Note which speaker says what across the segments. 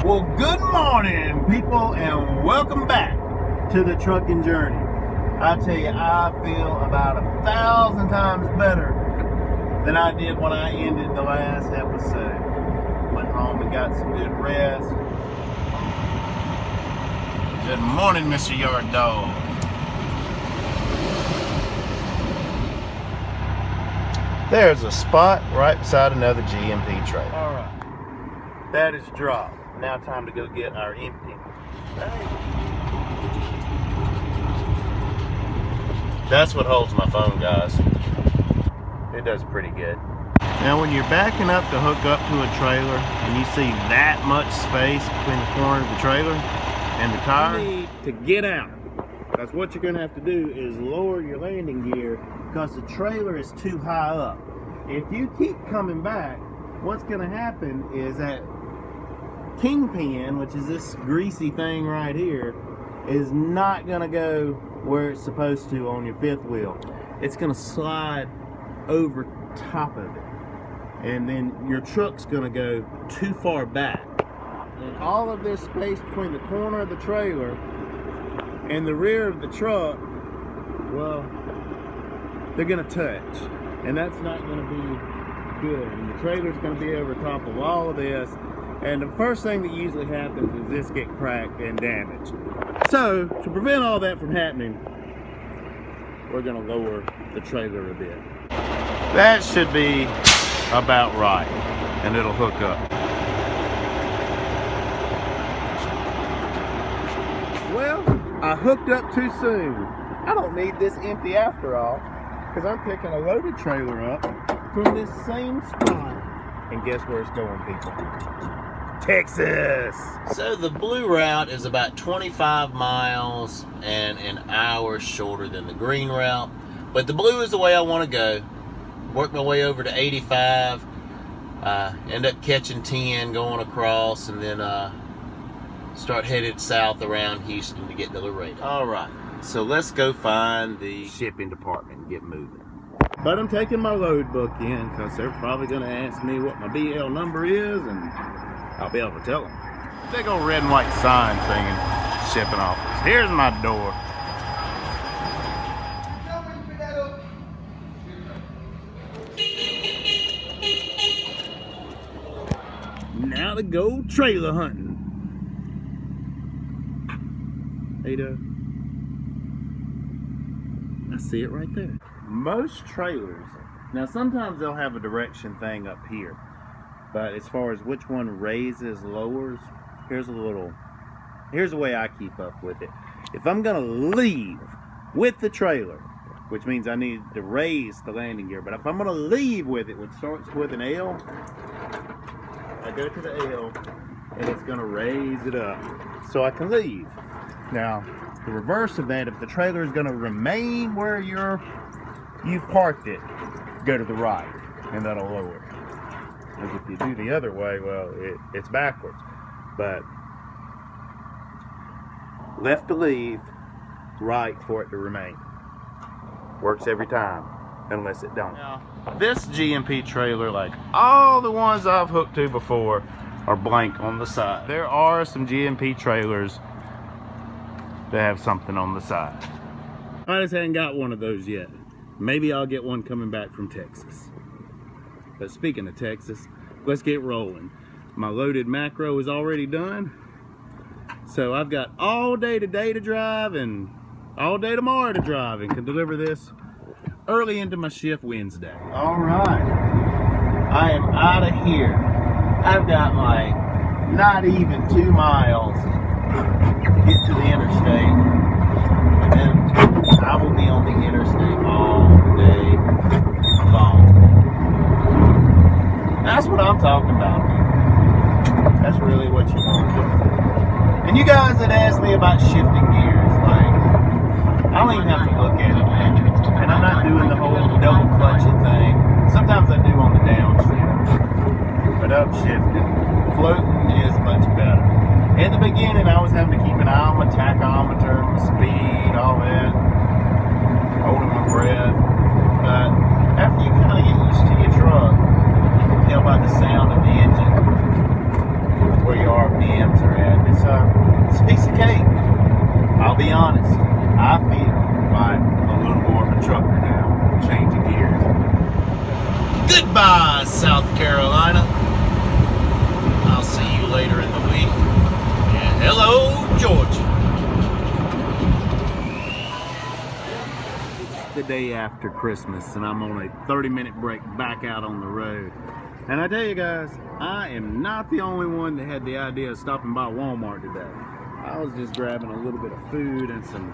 Speaker 1: Well, good morning, people, and welcome back to the trucking journey. I tell you, I feel about 1,000 times better than I did when I ended the last episode. Went home and got some good rest. Good morning, Mr. Yard Dog. There's a spot right beside another G&P trailer. All right, that is dropped. Now time to go get our empty. That's what holds my phone, guys. It does pretty good. Now when you're backing up to hook up to a trailer and you see that much space between the corner of the trailer and the tire, you need to get out. That's what you're gonna have to do, is lower your landing gear because the trailer is too high up. If you keep coming back, what's gonna happen is that kingpin, which is this greasy thing right here, is not gonna go where it's supposed to on your fifth wheel. It's gonna slide over top of it, and then your truck's gonna go too far back. And all of this space between the corner of the trailer and the rear of the truck, well, they're gonna touch, and that's not gonna be good. And the trailer's gonna be over top of all of this. And the first thing that usually happens is this get cracked and damaged. So, to prevent all that from happening, we're gonna lower the trailer a bit. That should be about right, and it'll hook up. Well, I hooked up too soon. I don't need this empty after all, because I'm picking a loaded trailer up from this same spot. And guess where it's going, people? Texas! So the blue route is about 25 miles and an hour shorter than the green route. But the blue is the way I want to go. Work my way over to 85. End up catching 10 going across, and then start headed south around Houston to get to Laredo. Alright, so let's go find the shipping department and get moving. But I'm taking my load book in because they're probably going to ask me what my BL number is, and I'll be able to tell them. Big old red and white sign saying shipping office. Here's my door. Now to go trailer hunting. Ada, I see it right there. Most trailers, now sometimes they'll have a direction thing up here, but as far as which one raises, lowers, here's the way I keep up with it. If I'm gonna leave with the trailer, which means I need to raise the landing gear, but if I'm gonna leave with it, which starts with an L, I go to the L and it's gonna raise it up so I can leave. Now, the reverse of that, if the trailer is gonna remain where you've parked it, go to the right, and that'll lower it. Because if you do the other way, well, it's backwards. But left to leave, right for it to remain. Works every time, unless it don't. Now, this G&P trailer, like all the ones I've hooked to before, are blank on the side. There are some G&P trailers that have something on the side. I just haven't got one of those yet. Maybe I'll get one coming back from Texas. But speaking of Texas, let's get rolling. My loaded macro is already done. So I've got all day today to drive and all day tomorrow to drive, and can deliver this early into my shift Wednesday. All right, I am out of here. I've got like not even 2 miles to get to the interstate. And then I will be on the interstate all day long. That's what I'm talking about. That's really what you want to do. And you guys that asked me about shifting gears, like, I don't even have to look at it, man. And I'm not doing the whole double clutching thing. Sometimes I do on the downshift. But upshifting, floating is much better. In the beginning, I was having to keep an eye on my tachometer, my speed, all that, holding my breath. But after you kind of get used to your truck, you can tell by the sound of the engine where you are DMs are at. It's a piece of cake. I'll be honest. I feel like a little more of a trucker now, changing gears. Goodbye, South Carolina. I'll see you later in the week. And hello, Georgia. It's the day after Christmas, and I'm on a 30-minute break back out on the road. And I tell you guys, I am not the only one that had the idea of stopping by Walmart today. I was just grabbing a little bit of food and some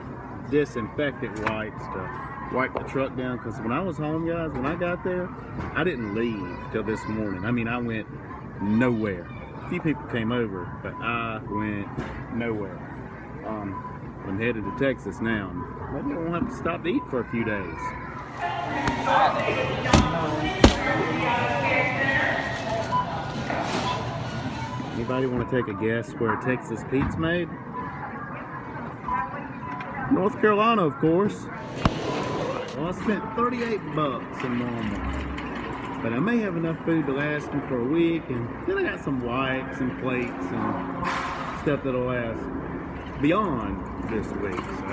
Speaker 1: disinfectant wipes to wipe the truck down, because when I was home, guys, when I got there, I didn't leave till this morning. I mean, I went nowhere. A few people came over, but I went nowhere. I'm headed to Texas now. Maybe I won't have to stop to eat for a few days. Anybody want to take a guess where Texas Pete's made? North Carolina, of course. Well, I spent $38 in Walmart, but I may have enough food to last me for a week, and then I got some wipes and plates and stuff that'll last beyond this week. So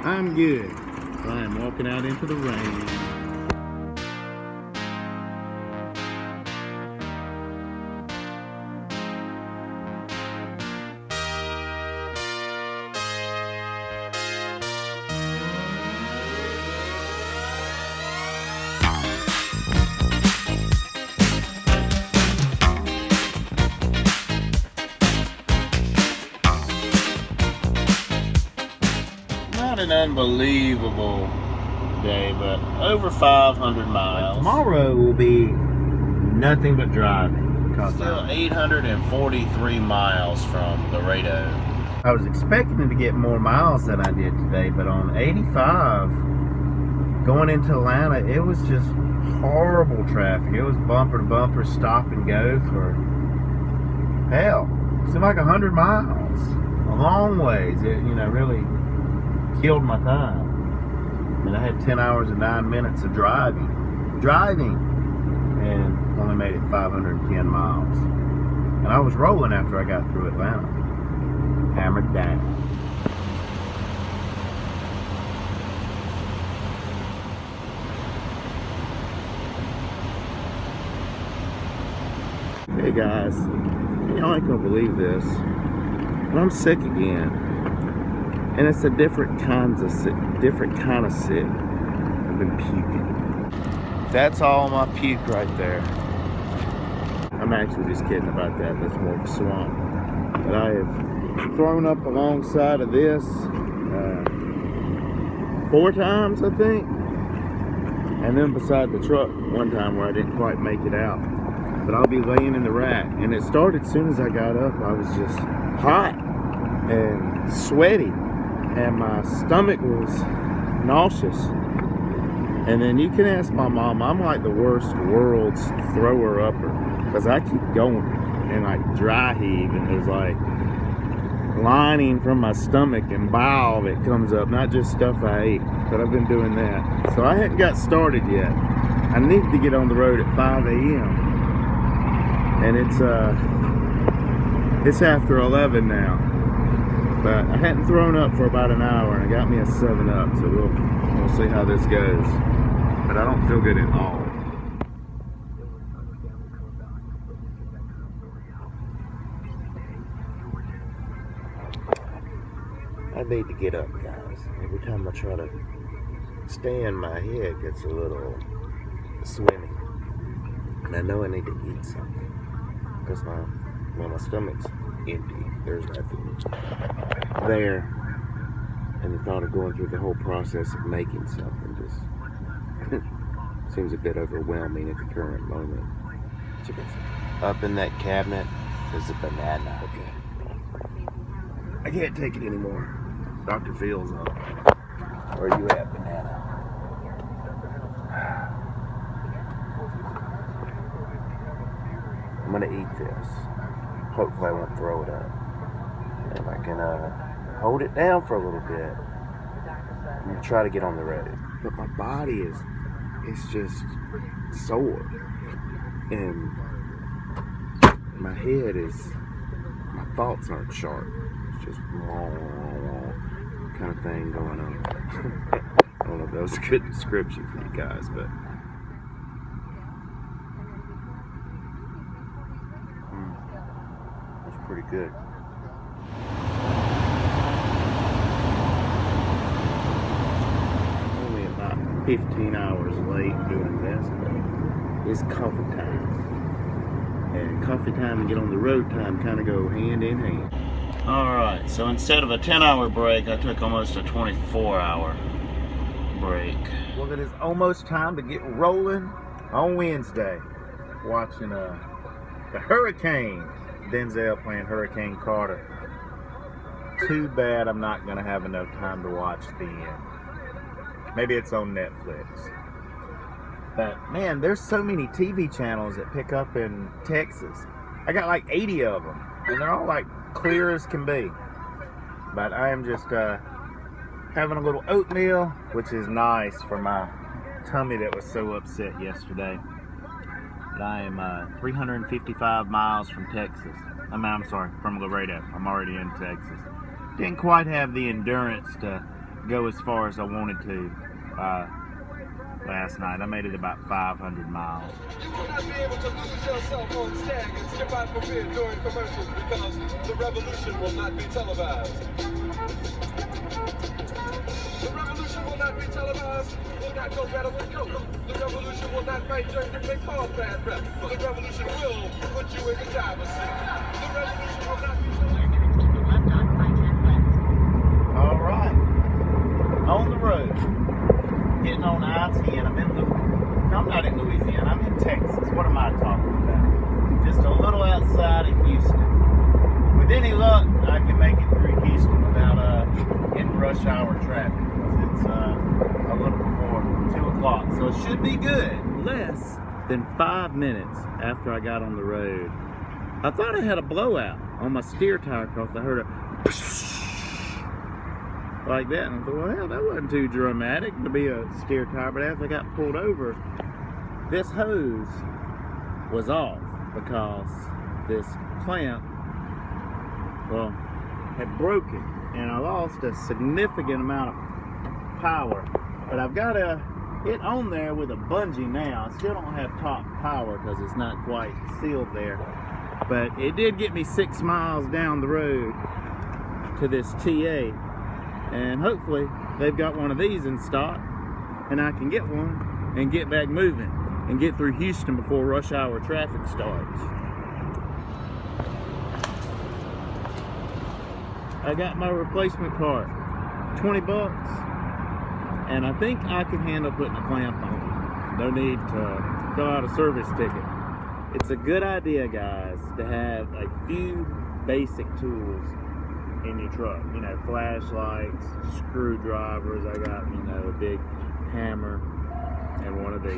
Speaker 1: I'm good. I am walking out into the rain. Not an unbelievable day, but over 500 miles. Tomorrow will be nothing but driving. Still 843 miles from Laredo. I was expecting to get more miles than I did today, but on 85 going into Atlanta, it was just horrible traffic. It was bumper to bumper, stop and go for hell. It seemed like 100 miles. A long ways. It, really killed my time. I mean, I had 10 hours and 9 minutes of driving, and only made it 510 miles. And I was rolling after I got through Atlanta. Hammered down. Hey guys, y'all ain't gonna believe this, but I'm sick again. And it's a different kind of sick. I've been puking. That's all my puke right there. I'm actually just kidding about that. That's more of a swamp. But I have thrown up alongside of this 4 times, I think. And then beside the truck one time where I didn't quite make it out. But I'll be laying in the rack. And it started as soon as I got up. I was just hot and sweaty. And my stomach was nauseous. And then you can ask my mom, I'm like the worst world's thrower-upper, because I keep going and like dry heave, and there's like lining from my stomach and bile that comes up, not just stuff I ate, but I've been doing that. So I hadn't got started yet. I needed to get on the road at 5 a.m. and it's after 11 now. But I hadn't thrown up for about an hour, and it got me a 7-Up, so we'll see how this goes. But I don't feel good at all. I need to get up, guys. Every time I try to stand, my head gets a little swimmy. And I know I need to eat something, because my stomach's empty. There's nothing there, and the thought of going through the whole process of making something just seems a bit overwhelming at the current moment. Up in that cabinet is a banana. Okay, I can't take it anymore. Dr. Phil's on. Where you at, banana? I'm gonna eat this. Hopefully I won't throw it up. If I can hold it down for a little bit, I'm gonna try to get on the road. But my body it's just sore, and my head is my thoughts aren't sharp. It's just kind of thing going on. I don't know if that was a good description for you guys, but that's pretty good. Only about 15 hours late doing this, but it's coffee time. And coffee time and get on the road time kind of go hand in hand. Alright, so instead of a 10-hour break, I took almost a 24-hour break. Well, it is almost time to get rolling on Wednesday. Watching the Hurricane, Denzel playing Hurricane Carter. Too bad I'm not going to have enough time to watch the end. Maybe it's on Netflix. But man, there's so many TV channels that pick up in Texas. I got like 80 of them, and they're all like clear as can be. But I am just having a little oatmeal, which is nice for my tummy that was so upset yesterday. But I am 355 miles from Texas. I'm sorry, from Laredo. I'm already in Texas. Didn't quite have the endurance to go as far as I wanted to last night. I made it about 500 miles.
Speaker 2: You will not be able to lose yourself on stag and skip out for beer during commercials because the revolution will not be televised. The revolution will not be televised. Will not go better with Coke. The revolution will not fight during the big ball bad rep. The revolution will put you in the driver's seat. The revolution will not be televised.
Speaker 1: All right, on the road. Getting on I-10. I'm not in Louisiana. I'm in Texas. What am I talking about? Just a little outside of Houston. With any luck, I can make it through Houston without getting rush hour traffic. It's a little before 2 o'clock, so it should be good. Less than 5 minutes after I got on the road, I thought I had a blowout on my steer tire because I heard a like that, and I thought, well, that wasn't too dramatic to be a steer tire. But as I got pulled over, this hose was off because this clamp, well, had broken, and I lost a significant amount of power. But I've got it on there with a bungee now. I still don't have top power because it's not quite sealed there. But it did get me 6 miles down the road to this TA. And hopefully they've got one of these in stock and I can get one and get back moving and get through Houston before rush hour traffic starts. I got my replacement part, 20 bucks, and I think I can handle putting a clamp on it. No need to fill out a service ticket. It's a good idea, guys, to have a few basic tools in your truck. You know, flashlights, screwdrivers. I got, you know, a big hammer and one of these.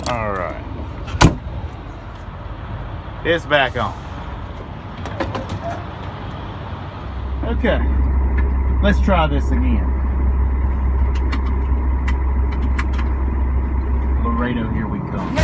Speaker 1: All right. It's back on. Okay. Let's try this again. Laredo, here we come.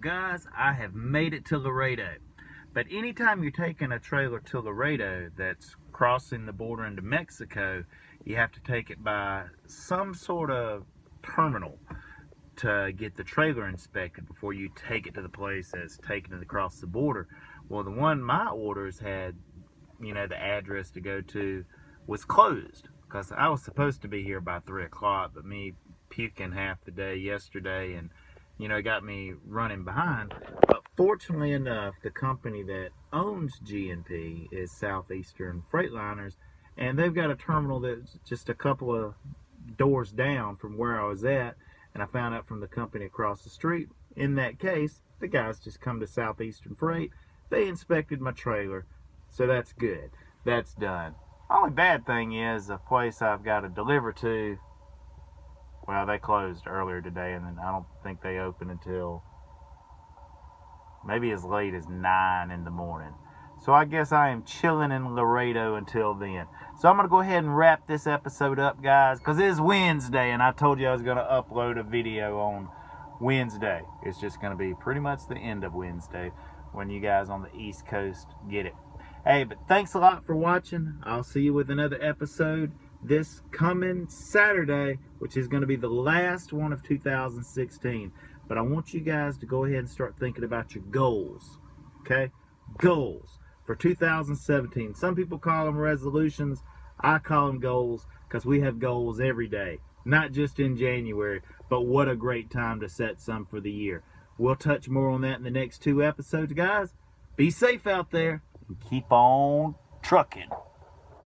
Speaker 1: Guys, I have made it to Laredo. But anytime you're taking a trailer to Laredo that's crossing the border into Mexico, you have to take it by some sort of terminal to get the trailer inspected before you take it to the place that's taking it across the border. Well, the one my orders had, you know, the address to go to was closed because I was supposed to be here by 3 o'clock, but me puking half the day yesterday and, you know, got me running behind. But fortunately enough, the company that owns G&P is Southeastern Freightliners, and they've got a terminal that's just a couple of doors down from where I was at, and I found out from the company across the street, in that case, the guys just come to Southeastern Freight. They inspected my trailer, so that's good. That's done. Only bad thing is the place I've got to deliver to, well, they closed earlier today, and then I don't think they open until maybe as late as 9 in the morning. So I guess I am chilling in Laredo until then. So I'm going to go ahead and wrap this episode up, guys, because it is Wednesday, and I told you I was going to upload a video on Wednesday. It's just going to be pretty much the end of Wednesday when you guys on the East Coast get it. Hey, but thanks a lot for watching. I'll see you with another episode this coming Saturday, which is going to be the last one of 2016. But I want you guys to go ahead and start thinking about your goals, okay? Goals for 2017. Some people call them resolutions. I call them goals because we have goals every day, not just in January, but what a great time to set some for the year. We'll touch more on that in the next 2 episodes, guys. Be safe out there and keep on trucking.